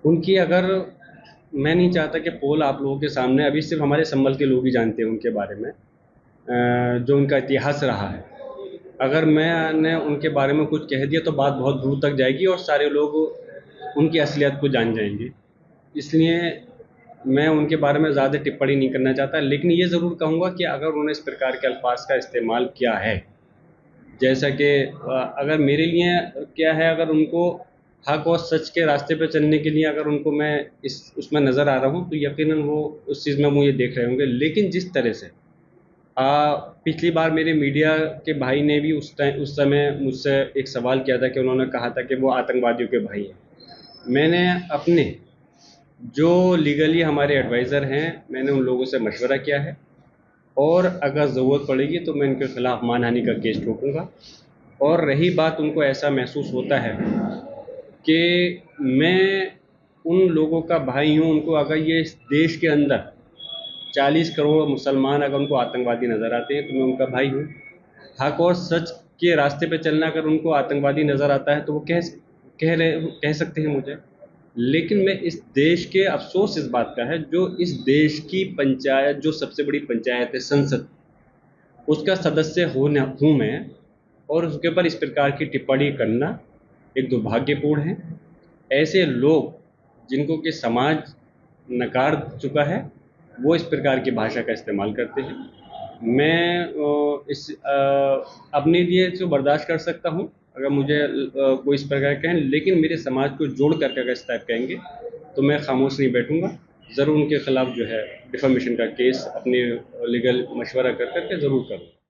उनकी अगर मैं नहीं चाहता कि पोल आप लोगों के सामने, अभी सिर्फ हमारे संभल के लोग ही जानते हैं उनके बारे में, जो उनका इतिहास रहा है। अगर मैंने उनके बारे में कुछ कह दिया तो बात बहुत दूर तक जाएगी और सारे लोग उनकी असलियत को जान जाएंगे। इसलिए मैं उनके बारे में ज़्यादा टिप्पणी नहीं करना चाहता, लेकिन ये ज़रूर कहूँगा कि अगर उन्होंने इस प्रकार के अल्फाज का इस्तेमाल किया है, जैसा कि अगर मेरे लिए क्या है, अगर उनको हक और सच के रास्ते पे चलने के लिए अगर उनको मैं इस उसमें नज़र आ रहा हूँ तो यकीनन वो उस चीज़ में मुझे देख रहे होंगे। लेकिन जिस तरह से पिछली बार मेरे मीडिया के भाई ने भी उस समय मुझसे एक सवाल किया था कि उन्होंने कहा था कि वो आतंकवादियों के भाई हैं। मैंने अपने जो लीगली हमारे एडवाइज़र हैं, मैंने उन लोगों से मशवरा किया है और अगर ज़रूरत पड़ेगी तो मैं इनके ख़िलाफ़ मानहानि का केस ठोकूँगा। और रही बात उनको ऐसा महसूस होता है कि मैं उन लोगों का भाई हूँ, उनको अगर ये इस देश के अंदर 40 करोड़ मुसलमान अगर उनको आतंकवादी नज़र आते हैं तो मैं उनका भाई हूँ। हक और सच के रास्ते पे चलना अगर उनको आतंकवादी नज़र आता है तो वो कह सकते हैं मुझे। लेकिन मैं इस देश के, अफ़सोस इस बात का है, जो इस देश की पंचायत, जो सबसे बड़ी पंचायत है संसद, उसका सदस्य हूँ मैं, और उसके ऊपर इस प्रकार की टिप्पणी करना एक दुर्भाग्यपूर्ण है। ऐसे लोग जिनको कि समाज नकार चुका है, वो इस प्रकार की भाषा का इस्तेमाल करते हैं। मैं अपने लिए तो बर्दाश्त कर सकता हूँ अगर मुझे कोई इस प्रकार कहें, लेकिन मेरे समाज को जोड़ करके अगर इस टाइप कहेंगे तो मैं खामोश नहीं बैठूंगा। ज़रूर उनके खिलाफ जो है डिफेमेशन का केस अपने लीगल मशवरा कर करके ज़रूर करूँ।